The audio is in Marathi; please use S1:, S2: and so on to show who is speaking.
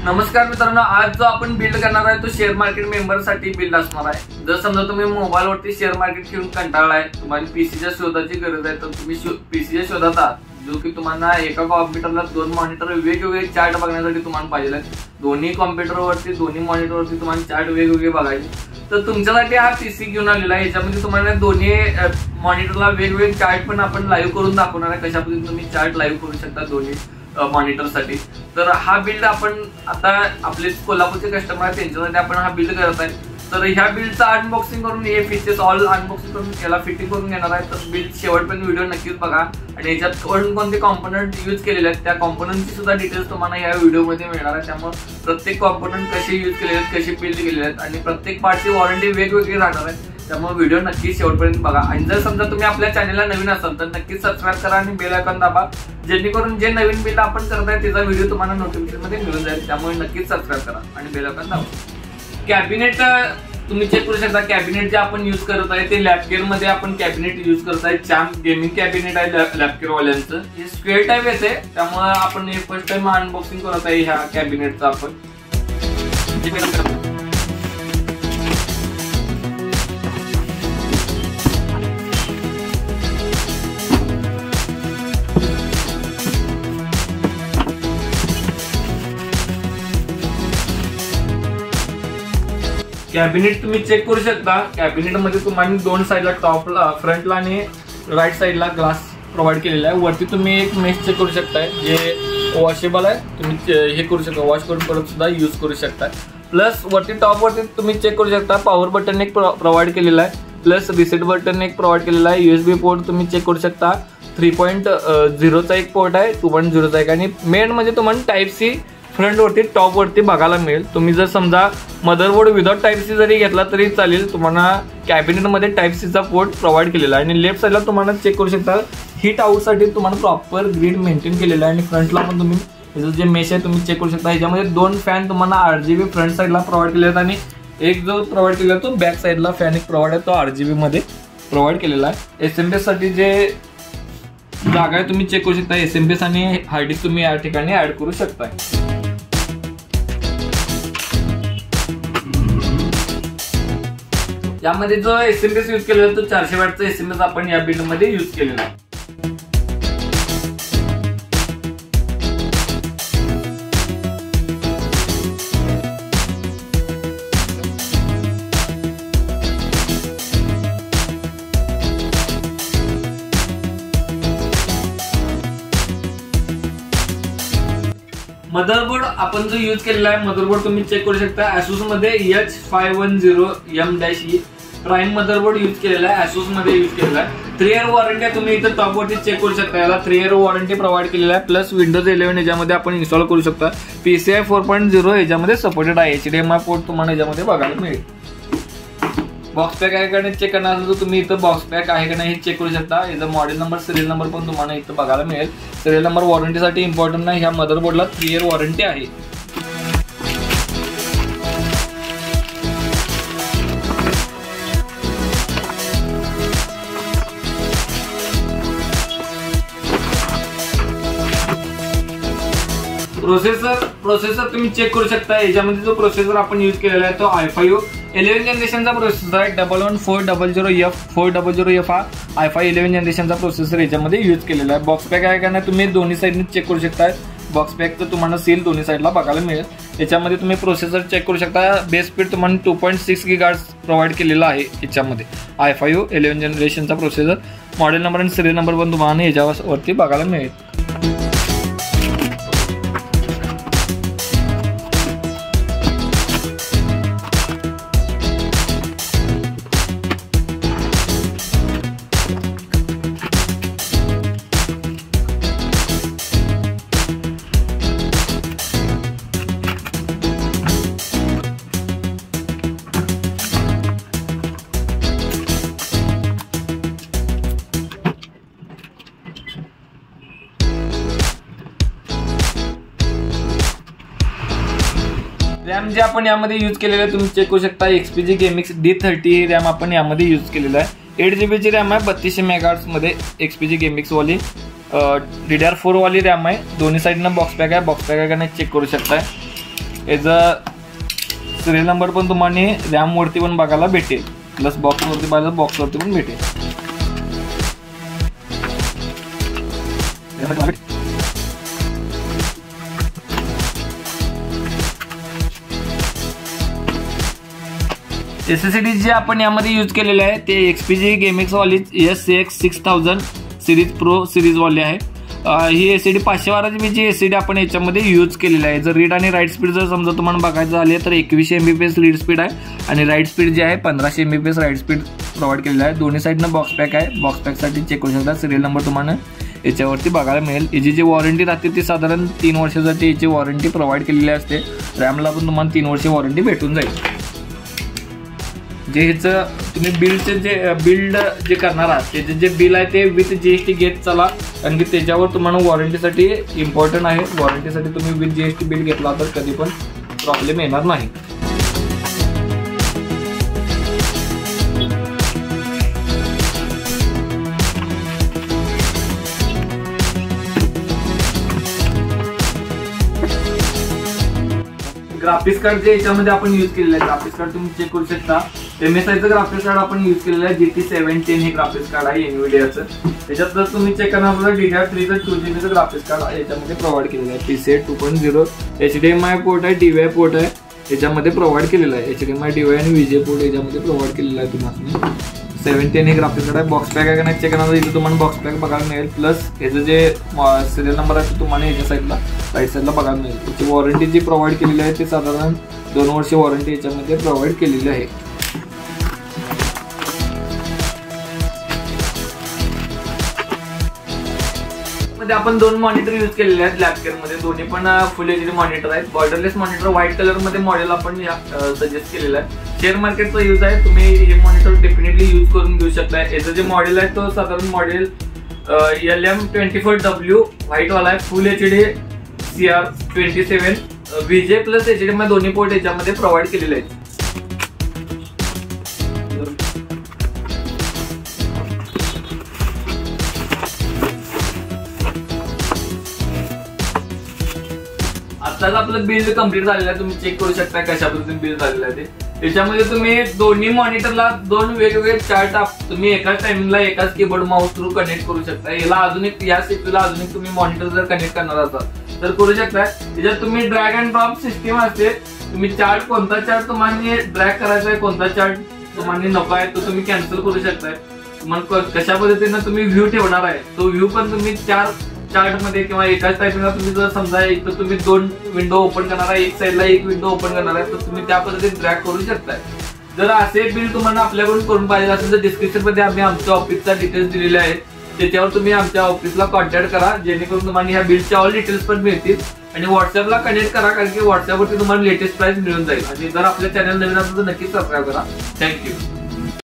S1: नमस्कार मित्रांनो, आज जो आपण बिल्ड करणार आहे तो शेअर मार्केट मेंबर साठी बिल्ड असणार आहे। जर समजा तुम्ही मोबाईल वरती शेअर मार्केट खेळून कंटाळलाय, तुम्हाला पीसीच्या शोधाची गरज आहे, तर तुम्ही पीसीच्या शोधात आहात, जो की तुम्हाला एका कॉम्प्युटरला दोन मॉनिटर वेगवेगळे चार्ट बघण्यासाठी तुम्हाला पाहिजे आहे। दोन्ही कॉम्प्युटरवरती दोन्ही मॉनिटरवरती तुम्हाला चार्ट वेगवेगळे बघायचे, तर तुमच्यासाठी हा पीसी घेऊन आलेला आहे। याच्यामध्ये तुम्हाला दोन्ही मॉनिटरला वेगवेगळे चार्ट पण आपण लाईव्ह करून दाखवणार आहे, कशा पद्धतीने तुम्ही चार्ट लाईव्ह करू शकता दोन्ही मॉनिटर साठी। तर हा बिल्ड आपण आता आपले कोल्हापूरचे कस्टमर आहेत त्यांच्यासाठी आपण हा बिल्ड करत आहे। तर ह्या बिल्डचा अनबॉक्सिंग करून हे फीचर्स ऑल अनबॉक्सिंग करून याला फिटिंग करून घेणार आहे। तर बिल्ड शेवटपर्यंत व्हिडिओ नक्कीच बघा आणि याच्यात कोणते कॉम्पोनंट यूज केलेले आहेत त्या कॉम्पोनंटची सुद्धा डिटेल्स तुम्हाला या व्हिडिओमध्ये मिळणार आहे। त्यामुळे प्रत्येक कॉम्पोनंट कसे यूज केलेले आहेत, कसे बिल्ड केलेले आहेत आणि प्रत्येक पार्टची वॉरंटी वेगवेगळी राहणार आहे। त्यामुळे व्हिडिओ नक्की शेवटपर्यंत बघा आणि जर समजा तुम्ही आपल्या चॅनलला नवीन असाल तर नक्कीच सबस्क्राईब करा आणि बेल आयकॉन दाबा, जेणेकरून जे नवीन बिल्ड आपण करत आहे त्याचा व्हिडिओ तुम्हाला नोटिफिकेशन मध्ये मिळून जाईल। त्यामुळे नक्कीच सबस्क्राईब करा आणि बेल आयकॉन दाबा। कॅबिनेट तुम्ही चेक करू शकता, कॅबिनेट जे आपण यूज करत आहे ते लॅपकेअर मध्ये आपण कॅबिनेट यूज करत आहे। चॅम्प गेमिंग कॅबिनेट आहे लॅपकेअर वाल्यांचं, हे स्क्वेअर टाईप येते। त्यामुळे आपण हे फर्स्ट टाइम अनबॉक्सिंग करत आहे ह्या कॅबिनेटचं आपण। कॅबिनेट तुम्ही चेक करू शकता, कॅबिनेट मध्ये तुम्हाला दोन साइडला टॉपला फ्रंटला आणि राईट साइडला ग्लास प्रोव्हाइड केलेला आहे। वरती तुम्ही एक मेश चेक करू शकता जे वॉशेबल आहे, तुम्ही हे करू शकता, वॉश करून परत सुद्धा यूज करू शकता। प्लस वरती टॉप वरती तुम्ही चेक करू शकता पॉवर बटन एक प्रोव्हाइड केलेला आहे, प्लस रिसेट बटन एक प्रोव्हाइड केलेला आहे। यूएसबी पोर्ट तुम्ही चेक करू शकता, 3.0चा एक पोर्ट आहे, 2.0चा एक, आणि मेन म्हणजे तुम्हाला टाईप सी फ्रंट वरती टॉप वरती बघायला मिळेल। तुम्ही जर समजा मदरबोर्ड विदाउट टाईप सी जरी घेतला तरी चालेल, तुम्हाला कॅबिनेट मध्ये टाईप सी चा पोर्ट प्रोव्हाइड केलेला आहे। आणि लेफ्ट साइडला तुम्हाला चेक करू शकता हीट आउट साठी तुम्हाला प्रॉपर ग्रिड मेंटेन केलेला आहे। आणि फ्रंटला पण तुम्ही याचं जे मेश आहे तुम्ही चेक करू शकता, ह्याच्यामध्ये दोन फॅन तुम्हाला RGB फ्रंट साइडला प्रोव्हाइड केले आहेत आणि एक जो प्रोव्हाइड केलेला तो बॅक साइडला फॅन एक प्रोव्हाइड आहे, तो RGB मध्ये प्रोव्हाइड केलेला आहे। SMPS साठी जे जागा आहे तुम्ही चेक करू शकता, SMPS आणि हार्ड डिस्क तुम्ही या ठिकाणी ऍड करू शकता। यामध्ये जो SMPS यूज केलेला तो 400 वॅटचा SMPS आपण या बिल्ड मध्ये यूज केलेला आहे। मदरबोर्ड आपण जो यूज केलेला आहे, मदरबोर्ड तुम्ही चेक करू शकता Asus मध्ये H510M-E प्राइम मदरबोर्ड यूज केलेला आहे, Asus मध्ये यूज केलेला आहे। 3 इयर वॉरंटी आहे, तुम्ही इथं टॉप वरती चेक करू शकता, याला 3 इयर वॉरंटी प्रोव्हाइड केलेला आहे। प्लस विंडोज 11 याच्यामध्ये आपण इन्स्टॉल करू शकता। PCI 4.0 याच्यामध्ये सपोर्टेड आहे, HDMI पोर्ट तुम्हाला याच्यामध्ये बघायला मिळेल। बॉक्स पॅक आहे का नाही चेक करणार असेल तर तुम्ही इथं बॉक्स पॅक आहे का नाही हे चेक करू शकता। याचा मॉडेल नंबर सिरियल नंबर पण तुम्हाला इथं बघायला मिळेल। सिरियल नंबर वॉरंटीसाठी इम्पॉर्टंट नाही, ह्या मदरबोर्डला 3 इयर वॉरंटी आहे। प्रोसेसर तुम्ही चेक करू शकता, याच्यामध्ये जो प्रोसेसर आपण यूज केलेला आहे तो i5 11 जनरेशनचा प्रोसेसर आहे। 11400F हा i5 11 जनरेशनचा प्रोसेसर याच्यामध्ये यूज केलेला आहे। बॉक्स पॅक आहे का नाही तुम्ही दोन्ही साईडने चेक करू शकता, बॉक्स पॅकचं तुम्हाला सील दोन्ही साईडला बघायला मिळेल। याच्यामध्ये तुम्ही प्रोसेसर चेक करू शकता, बेस स्पीड तुम्हाला 2.6 GHz प्रोव्हाइड केलेला आहे याच्यामध्ये। i5 11 जनरेशनचा प्रोसेसर, मॉडेल नंबर आणि सिरियल नंबर पण तुम्हाला याच्यावरती बघायला मिळेल। रॅम जे आपण यामध्ये यूज केलेलं आहे तुम्ही चेक करू शकता, XPG Gamix D30 रॅम आपण यामध्ये यूज केलेला आहे। 8GB ची रॅम आहे, 3200 MHz मध्ये XPG Gamix वाली DDR4 वाली रॅम आहे। दोन्ही साइडनं बॉक्स पॅक आहे, बॉक्स पॅक आहे का नाही चेक करू शकता। याचा सिरियल नंबर पण तुम्हाला रॅम वरती पण बघायला भेटेल, प्लस बॉक्स वरती बघायला बॉक्सवरती पण भेटेल. SSD जे आपण यामध्ये यूज केलेले आहे ते XPG गेमिंग वाली SCX 6000 सिरीज प्रो सिरीज वाली आहे. ही SSD 512 GB ची SSD आपण याच्यामध्ये यूज केलेली आहे. जर रीड आणि राईट स्पीड जर समजा तुम्हाला बघायचं झाले तर 2100 MBps रीड स्पीड आहे आणि राईट स्पीड जे आहे 1500 MBps राईट स्पीड प्रोव्हाइड केलेलं आहे. दोन्ही साईडनं बॉक्स पॅक आहे. बॉक्स पॅकसाठी चेक करू शकता. सिरियल नंबर तुम्हाला याच्यावरती बघायला मिळेल. याची जी वॉरंटी राहते ती साधारण 3 वर्षासाठी याची वॉरंटी प्रोव्हाइड केलेली असते. रॅमला पण तुम्हाला 3 वर्ष वॉरंटी भेटून जाईल. जे ह्याचं तुम्ही बिल्ड जे करणार आहात त्याचे जे बिल आहे ते विथ GST घेत चला, कारण की त्याच्यावर तुम्हाला वॉरंटीसाठी इम्पॉर्टंट आहे. वॉरंटीसाठी तुम्ही विथ GST बिल घेतला तर कधी पण प्रॉब्लेम येणार नाही. ग्राफिक्स कार्ड जे याच्यामध्ये आपण यूज केलेलं आहे, ग्राफिक्स कार्ड तुम्ही चेक करू शकता. MSIचं ग्राफिक्स कार्ड आपण यूज केलेलं आहे. GT 710 हे ग्राफिक्स कार्ड आहे NVIDIAचं. त्याच्यात जर तुम्ही चेक करणार असाल DDR3चं 2GB ग्राफिक्स कार्ड याच्यामध्ये प्रोव्हाइड केलेलं आहे. PCIe 2.0 HDMI पोर्ट आहे, DVI पोर्ट आहे याच्यामध्ये प्रोव्हाइड केलेलं आहे. HDMI DVI आणि VGA पोर्ट याच्यामध्ये प्रोव्हाइड केलेलं आहे. तुम्हाला 710 हे ग्राफिक्स कार्ड आहे. बॉक्स पॅक आहे का नाही चेक करणार इथे तुम्हाला बॉक्स पॅक बघायला मिळेल. प्लस याचं जे सिरियल नंबर आहे ते तुम्हाला याच्या साईडला राईट साईडला बघायला मिळेल. त्याची वॉरंटी जी प्रोव्हाइड केलेली आहे ते साधारण 2 वर्ष वॉरंटी याच्यामध्ये प्रोव्हाइड केलेली आहे. आपण 2 मॉनिटर यूज केलेले आहेत लॅबकेअर मध्ये. दोन्ही पण फुल HD मॉनिटर आहेत. बॉर्डरलेस मॉनिटर व्हाईट कलर मध्ये मॉडेल आपण सजेस्ट केलेलं आहे. शेअर मार्केटचा यूज आहे. तुम्ही हे मॉनिटर डेफिनेटली यूज करून घेऊ शकता. याचं जे मॉडेल आहे तो साधारण मॉडेल LM24W व्हाईट वाला आहे. फुल HD CR27 VGA plus HDMI दोन्ही पोर्ट याच्यामध्ये प्रोव्हाइड केलेले आहेत. आताच आपलं बिल्ड कम्प्लीट झालेलं आहे. तुम्ही चेक करू शकता कशा पद्धतीने बिल्ड झालेलं आहे ते. त्याच्यामध्ये तुम्ही दोन्ही मॉनिटरला 2 वेगवेगळे चार्ट तुम्ही एकाच टाइमिंगला एकाच कीबोर्ड माऊस थ्रू कनेक्ट करू शकता. याला अजून एक या सीपीयूला अजून एक तुम्ही मॉनिटर जर कनेक्ट करणार असाल तर करू शकता. त्याच्यात तुम्ही ड्रॅग अँड ड्रॉप सिस्टीम असते. तुम्ही चार्ट कोणता चार्ट तुम्हाला ड्रॅग करायचा आहे, कोणता चार्ट तुम्हाला नको आहे तो तुम्ही कॅन्सल करू शकताय. तुम्हाला कशा पद्धतीने तुम्ही व्ह्यू ठेवणार आहे तो व्ह्यू पण तुम्ही 4 चार्ट मध्ये किंवा एकाच टाइपिंगला तुम्ही जर समजा इथं तुम्ही 2 विंडो ओपन करणार आहे, एक साईडला एक विंडो ओपन करणार आहे तर तुम्ही त्या पद्धतीने ड्रॅग करू शकताय. जर असे बिल तुम्हाला आपल्याकडून करून पाहिजे असेल तर डिस्क्रिप्शन मध्ये आम्ही आमच्या ऑफिसचा डिटेल्स दिलेले आहेत. त्याच्यावर तुम्ही आमच्या ऑफिसला कॉन्टॅक्ट करा जेणेकरून तुम्हाला ह्या बिलच्या ऑल डिटेल्स पण मिळतील. आणि व्हॉट्सअपला कनेक्ट करा कारण की व्हॉट्सअपवरती तुम्हाला लेटेस्ट प्राइस मिळून जाईल. आणि जर आपल्या चॅनल नवीन असेल तर नक्कीच सबस्क्राईब करा. थँक्यू.